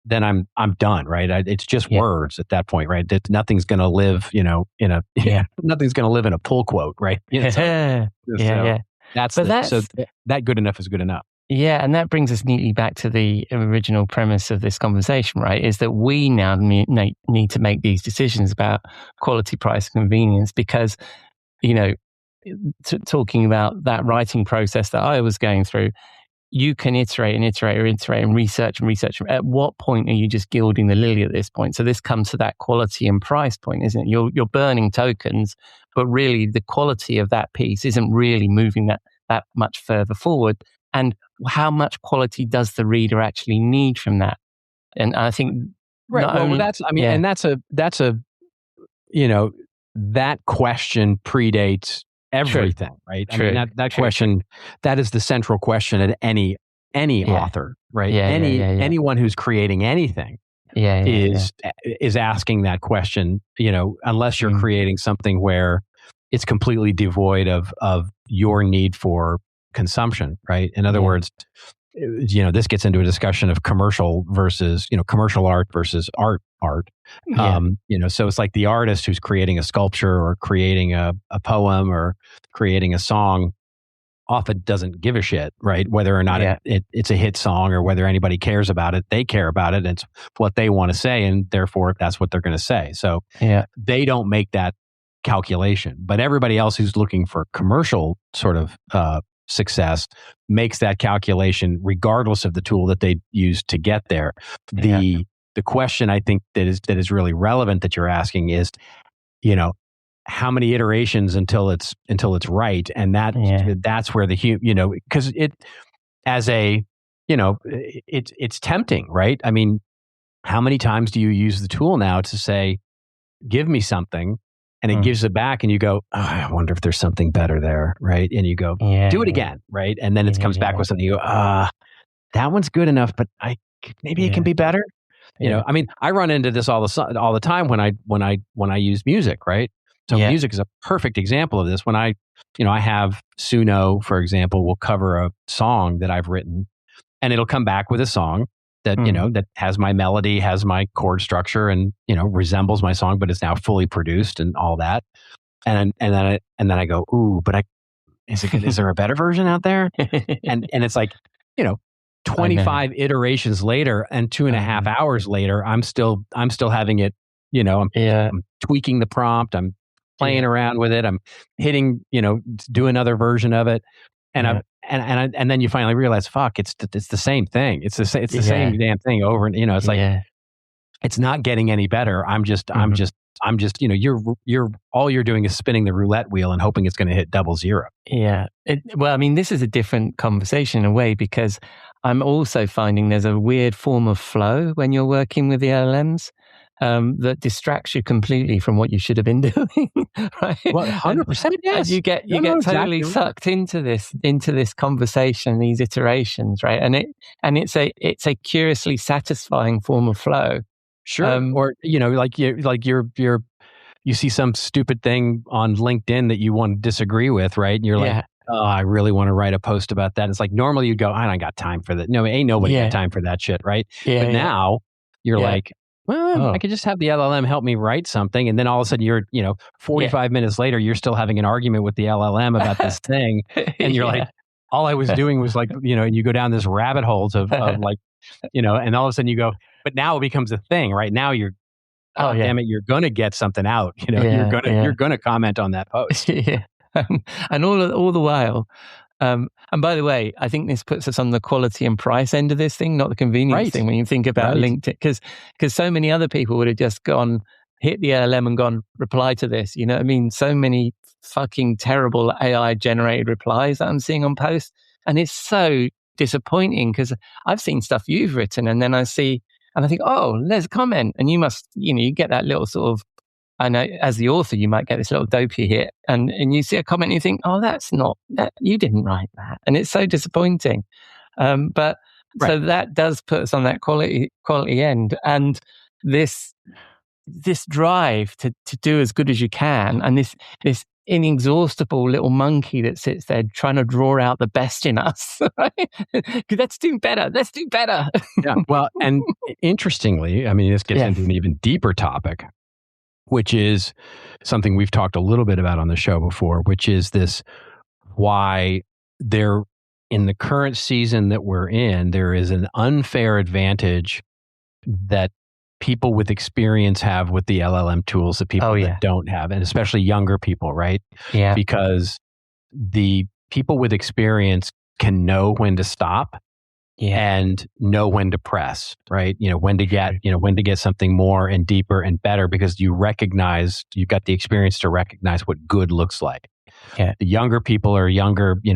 then I'm done, right? It's just words at that point, right? Nothing's going to live, nothing's going to live in a pull quote, right? That's that good enough is good enough. Yeah, and that brings us neatly back to the original premise of this conversation, right? Is that we now need to make these decisions about quality, price, convenience, because, talking about that writing process that I was going through, you can iterate and research. At what point are you just gilding the lily at this point? So this comes to that quality and price point, isn't it? You're burning tokens, but really the quality of that piece isn't really moving that much further forward. And how much quality does the reader actually need from that? And I think that question predates everything, right? True. I mean, that question, that is the central question at any author, right? Anyone who's creating anything is asking that question, unless you're creating something where it's completely devoid of your need for consumption, right? In other words, this gets into a discussion of commercial versus, commercial art versus art. So it's like the artist who's creating a sculpture or creating a poem or creating a song often doesn't give a shit, right? Whether or not it's a hit song or whether anybody cares about it. They care about it. It's what they want to say, and therefore that's what they're going to say. So they don't make that calculation. But everybody else who's looking for commercial sort of success makes that calculation regardless of the tool that they use to get there. The question I think that is really relevant that you're asking is, how many iterations until it's right, and that's where because it's tempting, right? I mean, how many times do you use the tool now to say, give me something, and it gives it back, and you go, oh, I wonder if there's something better there, right? And you go, do it again, right? And then it comes back with something. You go, that one's good enough, but maybe it can be better. I mean, I run into this all the time when I use music, right? So music is a perfect example of this. When I have Suno, for example, will cover a song that I've written, and it'll come back with a song that that has my melody, has my chord structure, and resembles my song, but it's now fully produced and all that. And then I go, ooh, but is there a better version out there? And it's like 25 iterations later and 2.5 hours later, I'm still having it. I'm tweaking the prompt. I'm playing around with it. I'm hitting, do another version of it, and and then you finally realize, fuck, it's the same thing. It's the same damn thing over, and it's like it's not getting any better. I'm just you're all you're doing is spinning the roulette wheel and hoping it's going to hit 00. Yeah. Well, I mean, this is a different conversation in a way, because I'm also finding there's a weird form of flow when you're working with the LLMs. That distracts you completely from what you should have been doing, right? Well, 100%, yes. And you get totally sucked into this conversation, these iterations, right? And it's a curiously satisfying form of flow. Sure. Or you see some stupid thing on LinkedIn that you want to disagree with, right? And you're like, oh, I really want to write a post about that. It's like normally you'd go, I don't got time for that. No, ain't nobody got time for that shit, right? Yeah, but now you're like, well, I could just have the LLM help me write something. And then all of a sudden you're, 45 minutes later, you're still having an argument with the LLM about this thing. And you're like, all I was doing was like, and you go down this rabbit holes of like, and all of a sudden you go, but now it becomes a thing, right? Now you're, damn it, you're going to get something out. You're going to comment on that post. And all the while, and by the way, I think this puts us on the quality and price end of this thing, not the convenience thing. When you think about LinkedIn, because so many other people would have just gone, hit the LLM and gone, reply to this. You know what I mean? So many fucking terrible AI generated replies that I'm seeing on posts, and it's so disappointing because I've seen stuff you've written, and then I see, and I think, oh, there's a comment, and you must, you get that little sort of. I know as the author, you might get this little dopey hit and you see a comment and you think, oh, that's not that. You didn't write that. And it's so disappointing. So that does put us on that quality end. And this drive to do as good as you can. And this inexhaustible little monkey that sits there trying to draw out the best in us. Right? Let's do better. Yeah. Well, and interestingly, I mean, this gets into an even deeper topic, which is something we've talked a little bit about on the show before, which is this why there, in the current season that we're in, there is an unfair advantage that people with experience have with the LLM tools that people that don't have, and especially younger people, right? Yeah. Because the people with experience can know when to stop. And know when to press, right? When to get something more and deeper and better, because you've got the experience to recognize what good looks like. Yeah. The younger people or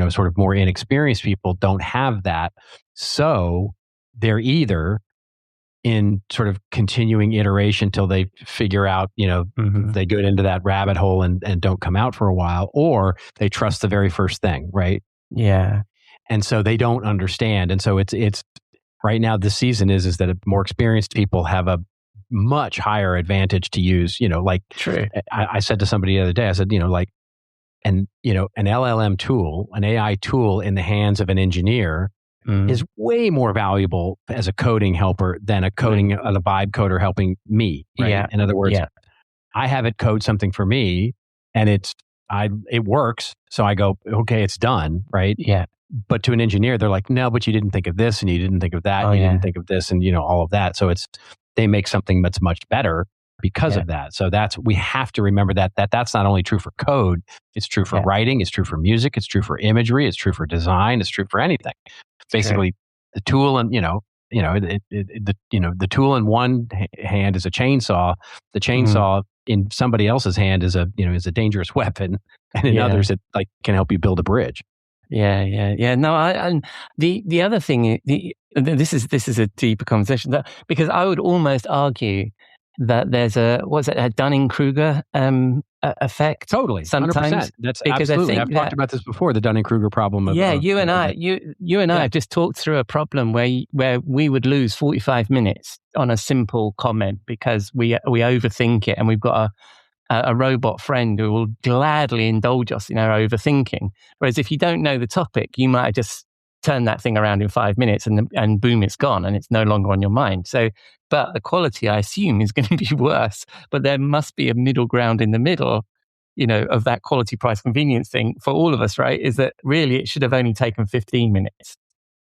sort of more inexperienced people don't have that. So they're either in sort of continuing iteration till they figure out, they go into that rabbit hole and don't come out for a while, or they trust the very first thing, right? Yeah. And so they don't understand. And so it's right now this season is that more experienced people have a much higher advantage to use, True. I said to somebody the other day, I said, an LLM tool, an AI tool in the hands of an engineer is way more valuable as a coding helper than a vibe coder helping me. Right? Yeah. In other words, I have it code something for me and it works. So I go, okay, it's done. Right. Yeah. But to an engineer, they're like, no, but you didn't think of this and you didn't think of that. And you didn't think of this and, all of that. So they make something that's much better because of that. So we have to remember that's not only true for code, it's true for writing, it's true for music, it's true for imagery, it's true for design, it's true for anything. Basically, the tool and, the tool in one hand is a chainsaw. The chainsaw in somebody else's hand is a dangerous weapon. And in others, it can help you build a bridge. Yeah. No, and the other thing, this is a deeper conversation, because I would almost argue that there's a Dunning-Kruger effect. Totally, sometimes 100%. That's because absolutely. I've talked about this before. The Dunning-Kruger problem. You and I have just talked through a problem where we would lose 45 minutes on a simple comment because we overthink it, and we've got a robot friend who will gladly indulge us in our overthinking. Whereas if you don't know the topic, you might have just turn that thing around in 5 minutes and boom, it's gone and it's no longer on your mind. So, but the quality, I assume, is going to be worse. But there must be a middle ground in the middle, of that quality, price, convenience thing for all of us, right? Is that really it should have only taken 15 minutes.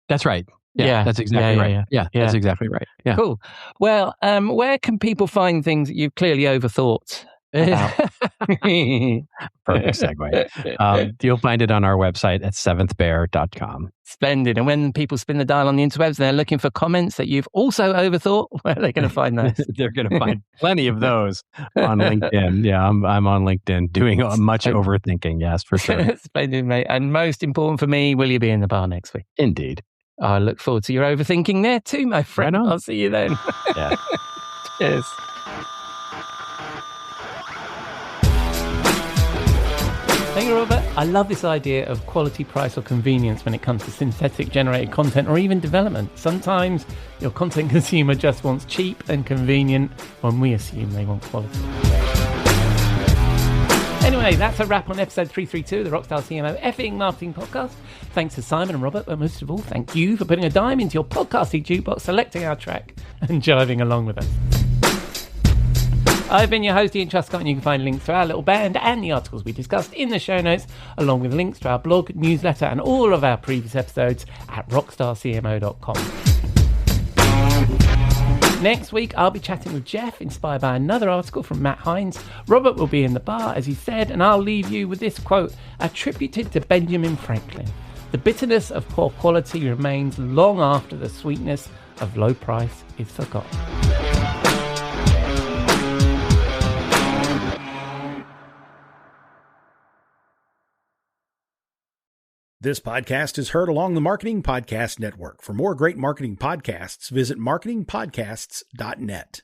That's right. Yeah, that's exactly right. Yeah, that's exactly right. Yeah. Cool. Well, where can people find things that you've clearly overthought? Perfect segue. You'll find it on our website at SeventhBear.com. Splendid. And when people spin the dial on the interwebs, they're looking for comments that you've also overthought. Where are they going to find those? They're going to find plenty of those on LinkedIn. Yeah, I'm on LinkedIn doing much overthinking. Yes, for sure. Splendid, mate. And most important for me, will you be in the bar next week? Indeed. I look forward to your overthinking there too, my friend. Right on. I'll see you then. Yeah. Cheers. Thank you, Robert. I love this idea of quality, price, or convenience when it comes to synthetic generated content or even development. Sometimes your content consumer just wants cheap and convenient when we assume they want quality. Anyway, that's a wrap on episode 332 of the Rockstar CMO Effing Marketing Podcast. Thanks to Simon and Robert, but most of all, thank you for putting a dime into your podcasting jukebox, selecting our track, and jiving along with us. I've been your host, Ian Truscott, and you can find links to our little band and the articles we discussed in the show notes, along with links to our blog, newsletter, and all of our previous episodes at rockstarcmo.com. Next week, I'll be chatting with Jeff, inspired by another article from Matt Hines. Robert will be in the bar, as he said, and I'll leave you with this quote, attributed to Benjamin Franklin. The bitterness of poor quality remains long after the sweetness of low price is forgotten. This podcast is heard along the Marketing Podcast Network. For more great marketing podcasts, visit marketingpodcasts.net.